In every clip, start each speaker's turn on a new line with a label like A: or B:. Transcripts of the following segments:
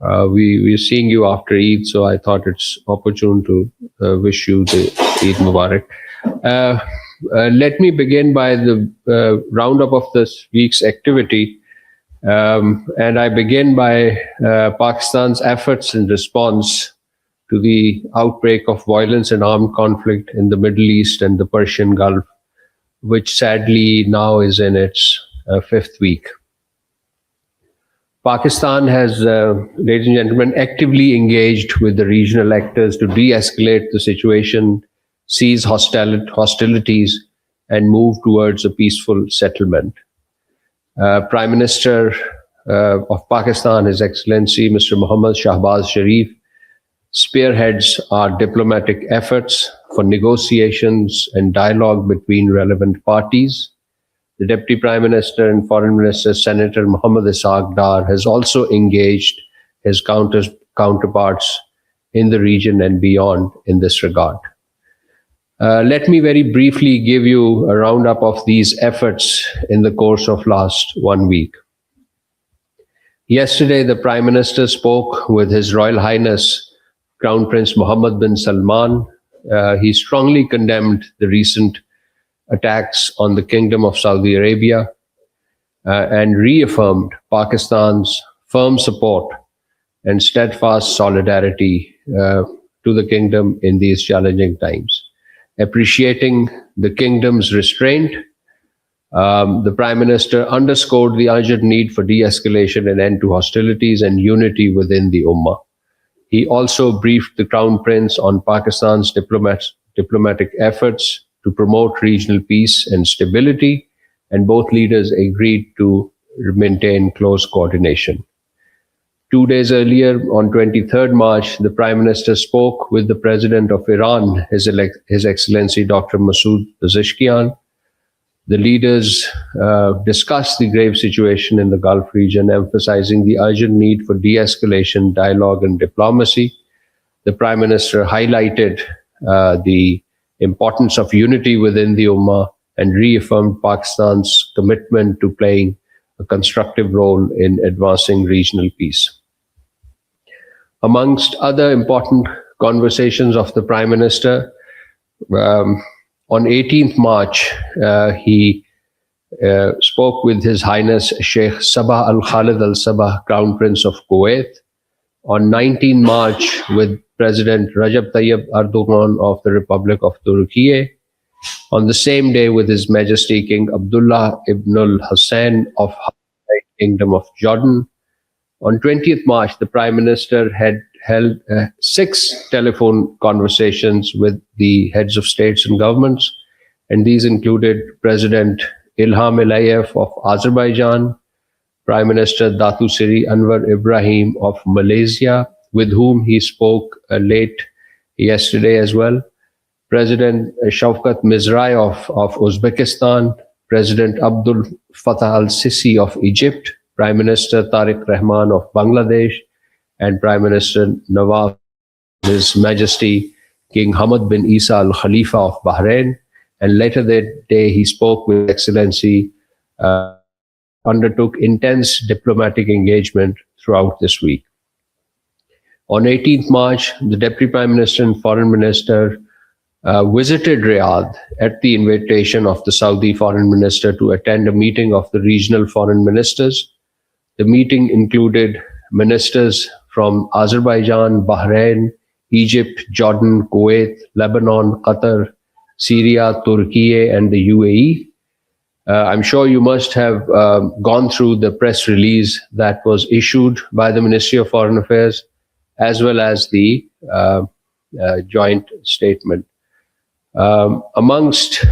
A: We're seeing you after Eid, so I thought it's opportune to wish you the Eid Mubarak. Let me begin by the roundup of this week's activity. And I begin by Pakistan's efforts in response to the outbreak of violence and armed conflict in the Middle East and the Persian Gulf, which sadly now is in its fifth week. Pakistan has, ladies and gentlemen, actively engaged with the regional actors to de-escalate the situation, cease hostilities, and move towards a peaceful settlement. Prime Minister of Pakistan, His Excellency Mr. Mohammad Shehbaz Sharif, spearheads our diplomatic efforts for negotiations and dialogue between relevant parties. The Deputy Prime Minister and Foreign Minister, Senator Muhammad Ishaq Dar, has also engaged his counterparts in the region and beyond in this regard. Let me very briefly give you a roundup of these efforts in the course of last 1 week. Yesterday, the Prime Minister spoke with His Royal Highness Crown Prince Mohammed bin Salman. He strongly condemned the recent attacks on the Kingdom of Saudi Arabia and reaffirmed Pakistan's firm support and steadfast solidarity to the Kingdom in these challenging times. Appreciating the Kingdom's restraint, the Prime Minister underscored the urgent need for de-escalation and end to hostilities and unity within the Ummah. He also briefed the Crown Prince on Pakistan's diplomatic efforts to promote regional peace and stability, and both leaders agreed to maintain close coordination. 2 days earlier, on 23rd March, the Prime Minister spoke with the President of Iran, His Excellency Dr. Masoud Pezeshkian. The leaders discussed the grave situation in the Gulf region, emphasizing the urgent need for de-escalation, dialogue, and diplomacy. The Prime Minister highlighted the importance of unity within the Ummah and reaffirmed Pakistan's commitment to playing a constructive role in advancing regional peace. Amongst other important conversations of the Prime Minister, on 18th March, he spoke with His Highness Sheikh Sabah Al Khalid Al Sabah, Crown Prince of Kuwait. On 19 March, with President Recep Tayyip Erdogan of the Republic of Turkey. On the same day, with His Majesty King Abdullah ibn al-Hussein of the Kingdom of Jordan. On 20th March, the Prime Minister had held 6 telephone conversations with the heads of states and governments, and these included President Ilham Aliyev of Azerbaijan, Prime Minister Datu Seri Anwar Ibrahim of Malaysia, with whom he spoke late yesterday as well, President Shaukat Mizrai of Uzbekistan, President Abdul Fattah al-Sisi of Egypt, Prime Minister Tariq Rahman of Bangladesh, and Prime Minister Nawaf, His Majesty King Hamad bin Isa Al Khalifa of Bahrain. And later that day, he spoke with Excellency, undertook intense diplomatic engagement throughout this week. On 18th March, the Deputy Prime Minister and Foreign Minister visited Riyadh at the invitation of the Saudi Foreign Minister to attend a meeting of the regional foreign ministers. The meeting included ministers from Azerbaijan, Bahrain, Egypt, Jordan, Kuwait, Lebanon, Qatar, Syria, Turkey, and the UAE. I'm sure you must have gone through the press release that was issued by the Ministry of Foreign Affairs, as well as the joint statement. Amongst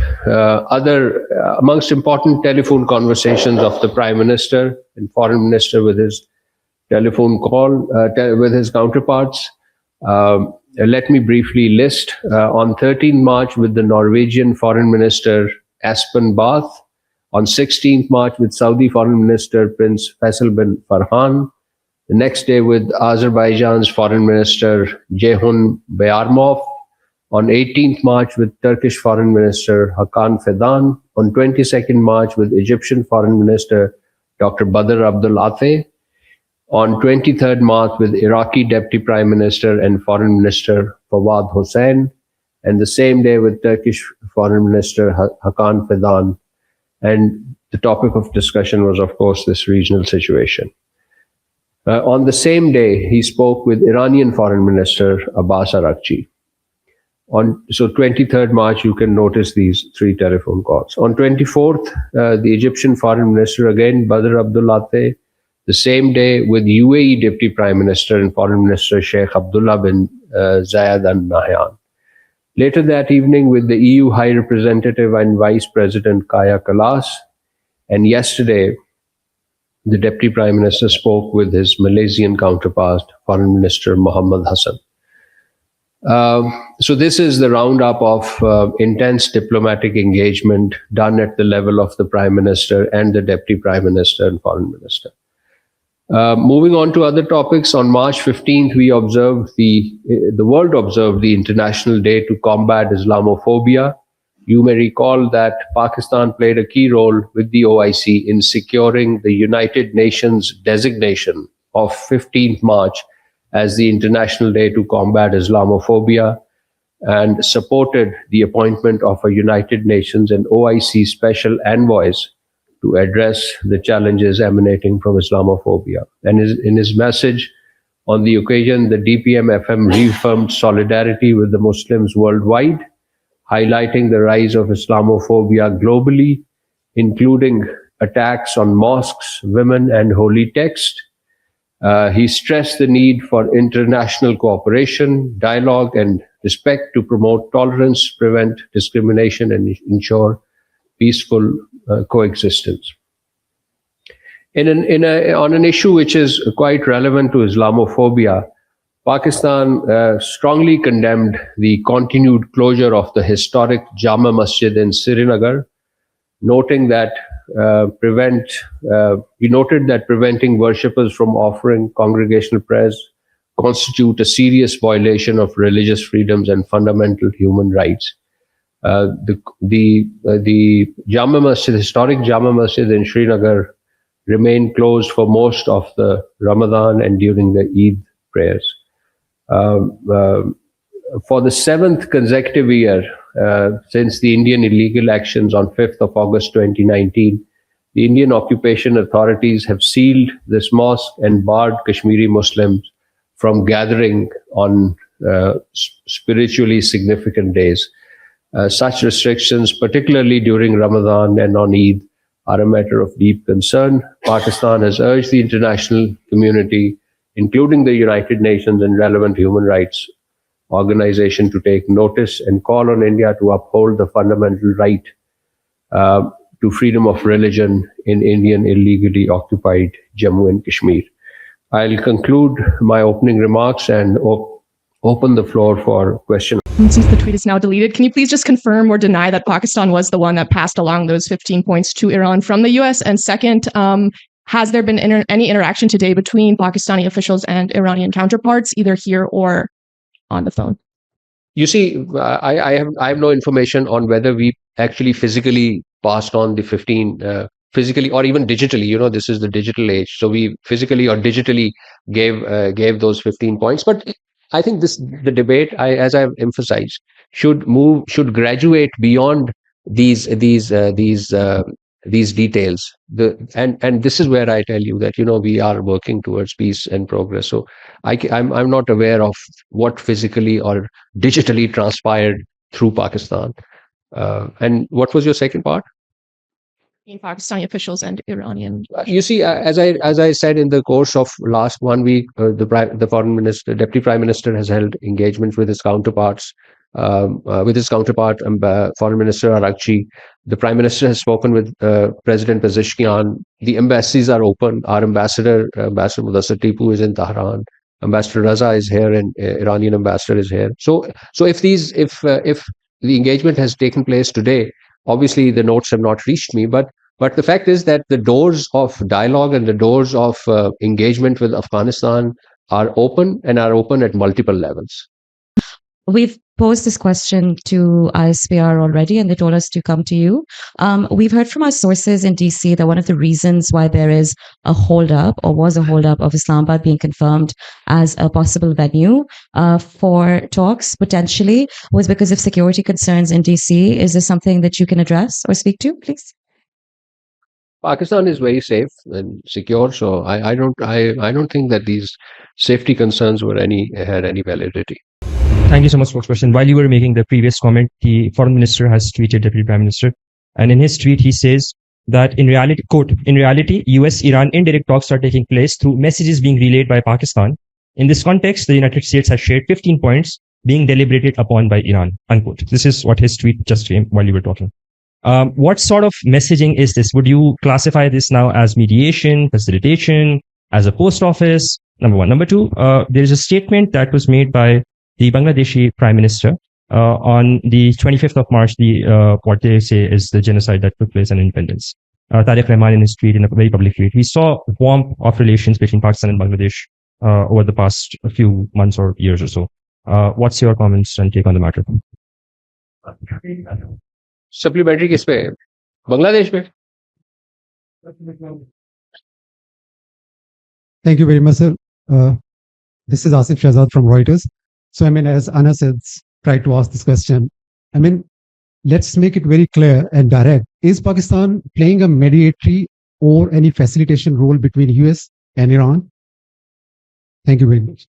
A: important telephone conversations of the Prime Minister and Foreign Minister with his telephone call with his counterparts, let me briefly list. On 13th March with the Norwegian Foreign Minister Espen Barth, on 16th March with Saudi Foreign Minister Prince Faisal bin Farhan, the next day with Azerbaijan's Foreign Minister Ceyhun Bayramov, on 18th March with Turkish Foreign Minister Hakan Fidan, on 22nd March with Egyptian Foreign Minister Dr. Badr Abdul Ateh, On 23rd March with Iraqi Deputy Prime Minister and Foreign Minister Fawad Hossain, and the same day with Turkish Foreign Minister Hakan Fidan. And the topic of discussion was, of course, this regional situation. On the same day, he spoke with Iranian Foreign Minister Abbas Araghchi. So 23rd March, you can notice these 3 telephone calls. On 24th, the Egyptian Foreign Minister again, Badr Abdullateh, the same day with UAE Deputy Prime Minister and Foreign Minister Sheikh Abdullah bin Zayed Al Nahyan. Later that evening with the EU High Representative and Vice President Kaya Kallas. And yesterday, the Deputy Prime Minister spoke with his Malaysian counterpart, Foreign Minister Muhammad Hassan. So this is the roundup of intense diplomatic engagement done at the level of the Prime Minister and the Deputy Prime Minister and Foreign Minister. Moving on to other topics, on March 15th, we observed the world observed the International Day to Combat Islamophobia. You may recall that Pakistan played a key role with the OIC in securing the United Nations designation of 15th March as the International Day to Combat Islamophobia, and supported the appointment of a United Nations and OIC special envoys to address the challenges emanating from Islamophobia. And in his message on the occasion, the DPM-FM reaffirmed solidarity with the Muslims worldwide, highlighting the rise of Islamophobia globally, including attacks on mosques, women, and holy text. He stressed the need for international cooperation, dialogue, and respect to promote tolerance, prevent discrimination, and ensure peaceful coexistence. On an issue which is quite relevant to Islamophobia, Pakistan strongly condemned the continued closure of the historic Jama Masjid in Srinagar, noting that he noted that preventing worshippers from offering congregational prayers constitute a serious violation of religious freedoms and fundamental human rights. The Jama Masjid, historic Jama Masjid in Srinagar, remained closed for most of the Ramadan and during the Eid prayers. For the 7th consecutive year since the Indian illegal actions on 5th of August 2019, the Indian occupation authorities have sealed this mosque and barred Kashmiri Muslims from gathering on spiritually significant days. Such restrictions, particularly during Ramadan and on Eid, are a matter of deep concern. Pakistan has urged the international community, including the United Nations and relevant human rights organizations, to take notice and call on India to uphold the fundamental right to freedom of religion in Indian illegally occupied Jammu and Kashmir. I'll conclude my opening remarks and open the floor for questions.
B: Since the tweet is now deleted, can you please just confirm or deny that Pakistan was the one that passed along those 15 points to Iran from the US? And second, has there been any interaction today between Pakistani officials and Iranian counterparts, either here or on the phone?
A: You see, I have no information on whether we actually physically passed on the 15, physically or even digitally. You know, this is the digital age. So we physically or digitally gave those 15 points. But I think the debate, as I've emphasized, should graduate beyond these details. And this is where I tell you that, you know, we are working towards peace and progress. So I'm not aware of what physically or digitally transpired through Pakistan. And what was your second part?
B: Pakistani officials and Iranian.
A: You see, as I said, in the course of last 1 week, the foreign minister, deputy prime minister, has held engagements with his counterparts, foreign minister Araghchi. The prime minister has spoken with President Pezeshkian. The embassies are open. Our ambassador Mudassir Tipu, is in Tehran. Ambassador Raza is here, and Iranian ambassador is here. So if the engagement has taken place today, obviously the notes have not reached me, but the fact is that the doors of dialogue and the doors of engagement with Afghanistan are open, and are open at multiple levels.
C: We've posed this question to ISPR already, and they told us to come to you. We've heard from our sources in DC that one of the reasons why there is a holdup, or was a holdup, of Islamabad being confirmed as a possible venue for talks potentially was because of security concerns in DC. Is this something that you can address or speak to, please?
A: Pakistan is very safe and secure, so I don't think that these safety concerns had any validity.
D: Thank you so much, spokesperson. While you were making the previous comment, the foreign minister has tweeted Deputy Prime Minister, and in his tweet he says that in reality, quote, in reality, US-Iran indirect talks are taking place through messages being relayed by Pakistan. In this context, the United States has shared 15 points being deliberated upon by Iran, unquote. This is what his tweet just came while you were talking. What sort of messaging is this? Would you classify this now as mediation, facilitation, as a post office? Number one. Number two, there is a statement that was made by the Bangladeshi Prime Minister on the 25th of March, what they say is the genocide that took place on independence. Tariq Rahman in his tweet, in a very public tweet, we saw warmth of relations between Pakistan and Bangladesh over the past few months or years or so. What's your comments and take on the matter?
A: Supplementary किस पे है? बांग्लादेश पे?
E: Thank you very much, sir. This is Asif Shehzad from Reuters. So, as Anas has tried to ask this question, let's make it very clear and direct. Is Pakistan playing a mediatory or any facilitation role between US and Iran? Thank you very much.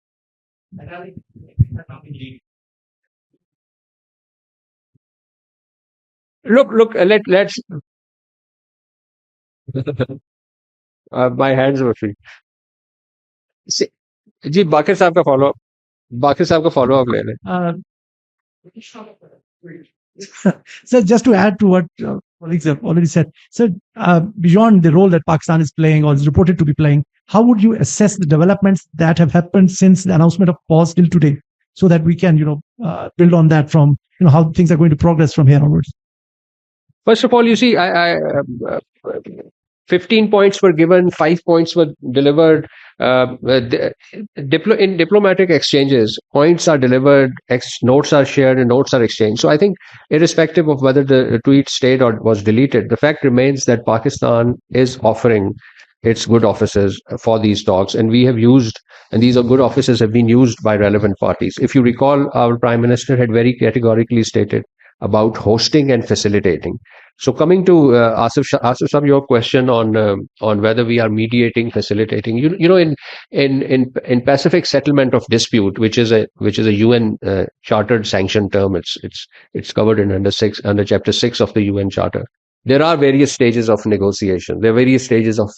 A: Look, let's. My hands were free. जी बाकिर साहब का follow up ले लें.
F: So just to add to what colleagues have already said, so beyond the role that Pakistan is playing or is reported to be playing, how would you assess the developments that have happened since the announcement of pause till today, so that we can build on that from how things are going to progress from here onwards?
A: First of all, you see, 15 points were given, 5 points were delivered. In diplomatic exchanges, points are delivered, notes are shared, and notes are exchanged. So I think, irrespective of whether the tweet stayed or was deleted, the fact remains that Pakistan is offering its good offices for these talks, and we have used, and these are good offices have been used by relevant parties. If you recall, our Prime Minister had very categorically stated about hosting and facilitating. So coming to Asif, your question on whether we are mediating, facilitating, in Pacific settlement of dispute, which is a UN chartered sanctioned term, it's covered in under Chapter 6 of the UN Charter. There are various stages of negotiation. There are various stages of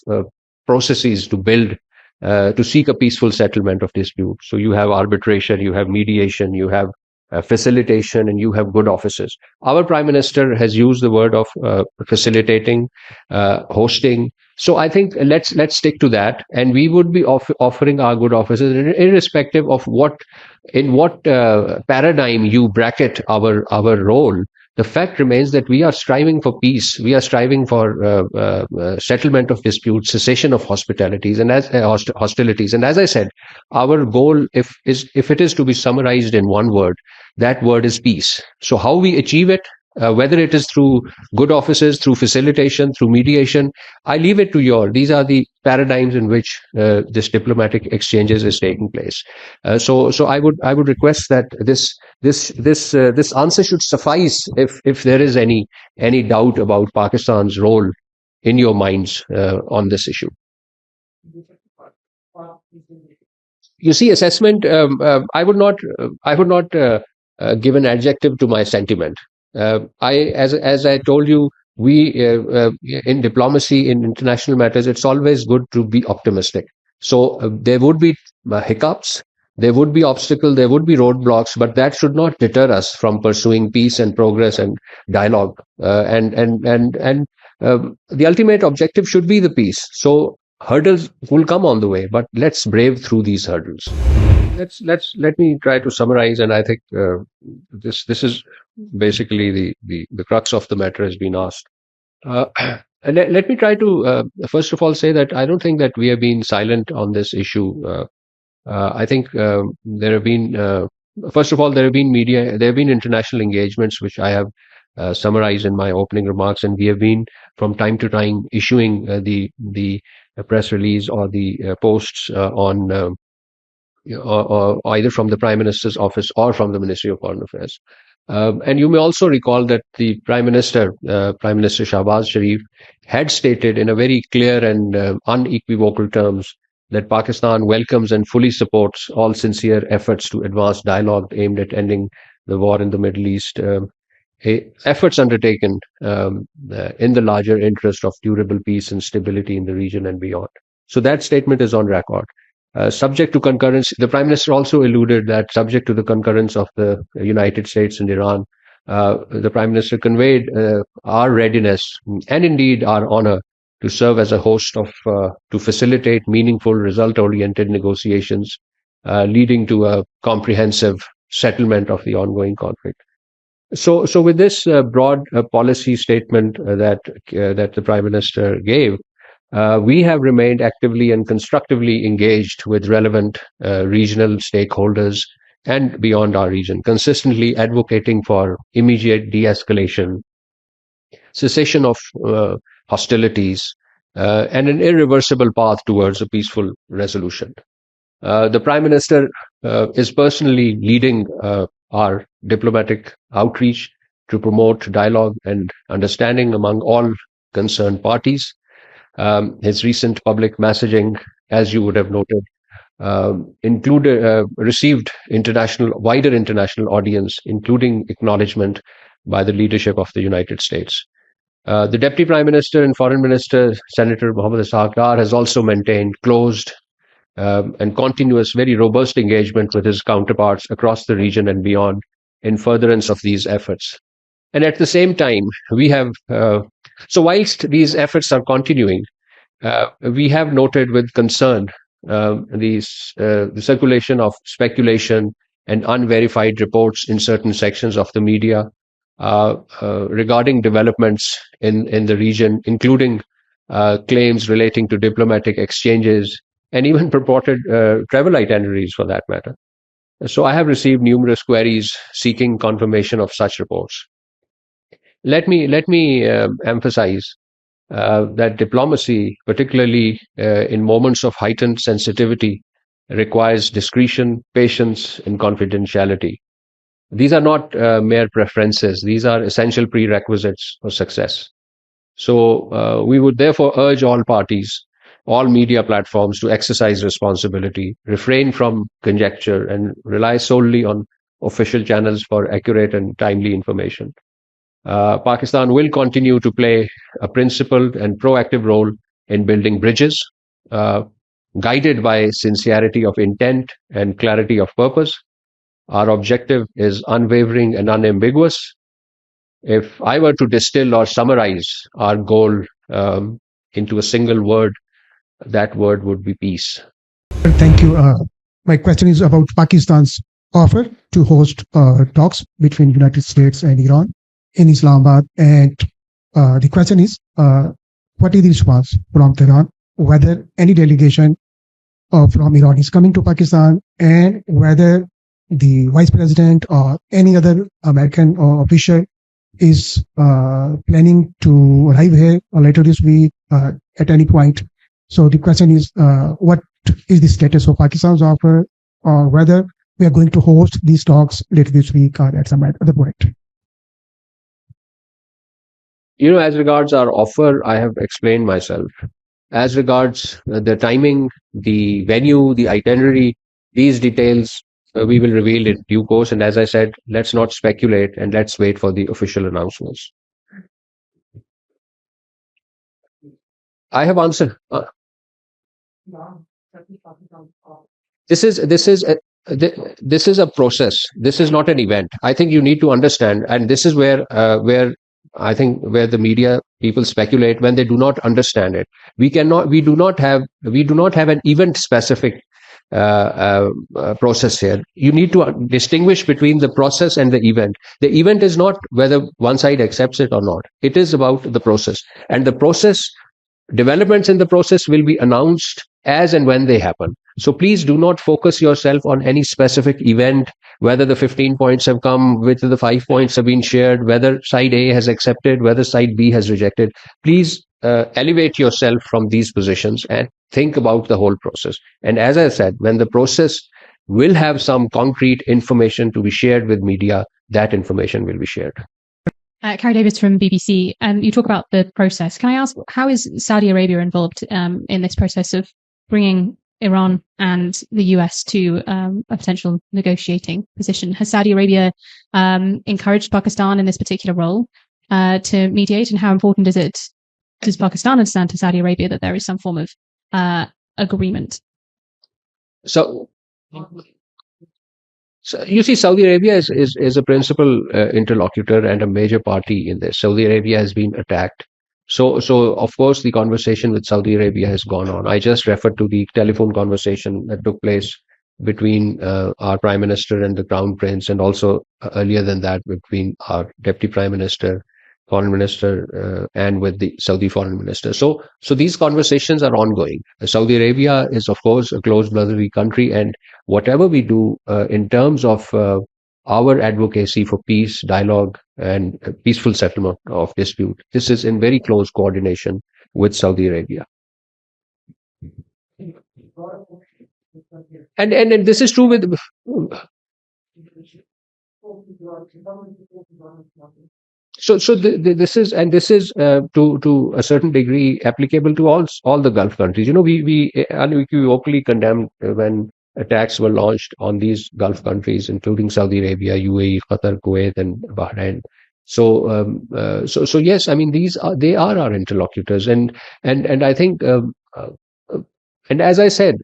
A: processes to build to seek a peaceful settlement of dispute. So you have arbitration, you have mediation, you have facilitation, and you have good offices. Our Prime Minister has used the word of facilitating, hosting. So I think let's stick to that, and we would be offering our good offices, irrespective of in what paradigm you bracket our role. The fact remains that we are striving for peace. We are striving for settlement of disputes, cessation of hostilities, and as I said, our goal, if it is to be summarized in one word, that word is peace. So how we achieve it, whether it is through good offices, through facilitation, through mediation, I leave it to you. These are the paradigms in which this diplomatic exchanges is taking place. So I would request that this answer should suffice if there is any doubt about Pakistan's role in your minds on this issue. You see, assessment. I would not give an adjective to my sentiment. As I told you, we in diplomacy, in international matters, it's always good to be optimistic. So there would be hiccups, there would be obstacles, there would be roadblocks, but that should not deter us from pursuing peace and progress and dialogue. And the ultimate objective should be the peace. So hurdles will come on the way, but let's brave through these hurdles. Let me try to summarize, and I think this is basically the crux of the matter has been asked. Let me try to first of all say that I don't think that we have been silent on this issue. I think there have been first of all, there have been international engagements, which I have summarized in my opening remarks, and we have been from time to time issuing the press release or the posts on or either from the Prime Minister's office or from the Ministry of Foreign Affairs. And you may also recall that the Prime Minister Shehbaz Sharif, had stated in a very clear and unequivocal terms that Pakistan welcomes and fully supports all sincere efforts to advance dialogue aimed at ending the war in the Middle East, efforts undertaken in the larger interest of durable peace and stability in the region and beyond. So that statement is on record. Subject to concurrence, the Prime Minister also alluded that subject to the concurrence of the United States and Iran, the Prime Minister conveyed our readiness and indeed our honor to serve as a host to facilitate meaningful, result-oriented negotiations leading to a comprehensive settlement of the ongoing conflict. So with this broad policy statement that the Prime Minister gave, we have remained actively and constructively engaged with relevant regional stakeholders and beyond our region, consistently advocating for immediate de-escalation, cessation of hostilities, and an irreversible path towards a peaceful resolution. The Prime Minister is personally leading our diplomatic outreach to promote dialogue and understanding among all concerned parties. His recent public messaging, as you would have noted, received wider international audience, including acknowledgement by the leadership of the United States. The Deputy Prime Minister and Foreign Minister, Senator Mohammad Ishaq Dar, has also maintained closed and continuous, very robust engagement with his counterparts across the region and beyond in furtherance of these efforts. And at the same time, we have, so whilst these efforts are continuing, we have noted with concern the circulation of speculation and unverified reports in certain sections of the media regarding developments in the region, including claims relating to diplomatic exchanges and even purported travel itineraries for that matter. So I have received numerous queries seeking confirmation of such reports. Let me emphasize that diplomacy, particularly in moments of heightened sensitivity, requires discretion, patience, and confidentiality. These are not mere preferences. These are essential prerequisites for success. So we would therefore urge all parties, all media platforms to exercise responsibility, refrain from conjecture, and rely solely on official channels for accurate and timely information. Pakistan will continue to play a principled and proactive role in building bridges, guided by sincerity of intent and clarity of purpose. Our objective is unwavering and unambiguous. If I were to distill or summarize our goal into a single word, that word would be peace.
G: Thank you. My question is about Pakistan's offer to host talks between United States and Iran in Islamabad. And the question is, what is the response from Tehran, whether any delegation from Iran is coming to Pakistan, and whether the Vice President or any other American official is planning to arrive here later this week at any point. So the question is, what is the status of Pakistan's offer, or whether we are going to host these talks later this week or at some other point?
A: As regards our offer, I have explained myself. As regards the timing, the venue, the itinerary, these details we will reveal in due course. And as I said, let's not speculate and let's wait for the official announcements. I have answered. This is a process. This is not an event. I think you need to understand, and this is where the media people speculate when they do not understand it. We do not have an event specific process here. You need to distinguish between the process and the event. The event is not whether one side accepts it or not. It is about the process, and the process developments in the process will be announced as and when they happen. So please do not focus yourself on any specific event whether the 15 points have come, whether the 5 points have been shared, whether side A has accepted, whether side B has rejected. Please elevate yourself from these positions and think about the whole process. And as I said, when the process will have some concrete information to be shared with media, that information will be shared.
H: Carrie Davis from BBC. You talk about the process. Can I ask, how is Saudi Arabia involved in this process of bringing Iran and the US to a potential negotiating position? Has Saudi Arabia encouraged Pakistan in this particular role to mediate? And how important does Pakistan understand to Saudi Arabia that there is some form of agreement?
A: So you see, Saudi Arabia is a principal interlocutor and a major party in this. Saudi Arabia has been attacked. So of course, the conversation with Saudi Arabia has gone on. I just referred to the telephone conversation that took place between our Prime Minister and the Crown Prince, and also earlier than that between our Deputy Prime Minister, Foreign Minister, and with the Saudi Foreign Minister. So these conversations are ongoing. Saudi Arabia is, of course, a close brotherly country, and whatever we do in terms of our advocacy for peace, dialogue, and peaceful settlement of dispute, this is in very close coordination with Saudi Arabia. And this is true with this is to a certain degree applicable to all the Gulf countries. You know, we unequivocally condemned when attacks were launched on these Gulf countries, including Saudi Arabia, UAE, Qatar, Kuwait, and Bahrain. So yes, I mean they are our interlocutors, and I think and as I said,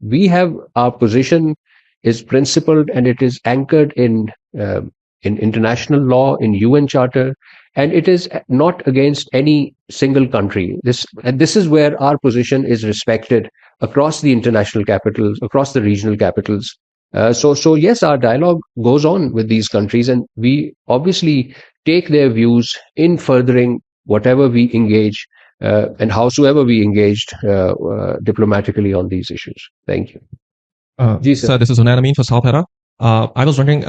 A: we have our position is principled and it is anchored in international law, in UN Charter, and it is not against any single country. This is where our position is respected across the international capitals, across the regional capitals. So yes, our dialogue goes on with these countries, and we obviously take their views in furthering whatever we engage and howsoever we engaged diplomatically on these issues. Thank you.
I: Sir, this is Hunain Amin for South Hera. I was wondering,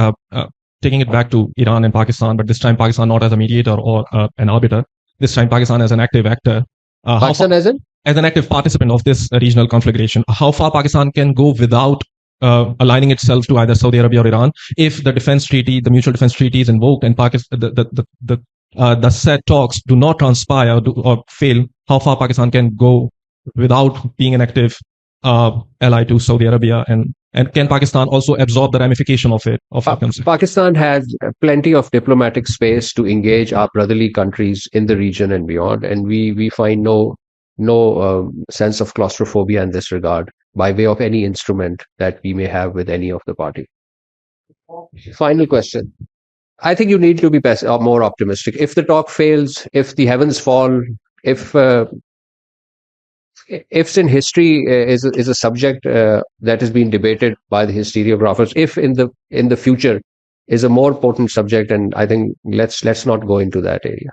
I: taking it back to Iran and Pakistan, but this time Pakistan not as a mediator or an arbiter. This time Pakistan as an active actor.
A: Pakistan as
I: an active participant of this regional conflagration. How far Pakistan can go without aligning itself to either Saudi Arabia or Iran if the defense treaty, the mutual defense treaty is invoked and Pakistan, the said talks do not transpire or fail, how far Pakistan can go without being an active ally to Saudi Arabia, and can Pakistan also absorb the ramification of it?
A: Pakistan has plenty of diplomatic space to engage our brotherly countries in the region and beyond, and we find no sense of claustrophobia in this regard by way of any instrument that we may have with any of the party. Final question. I think you need to be more optimistic. If the talk fails, if the heavens fall, if in history is a subject that has been debated by the historiographers, if in the future is a more potent subject, and I think let's not go into that area.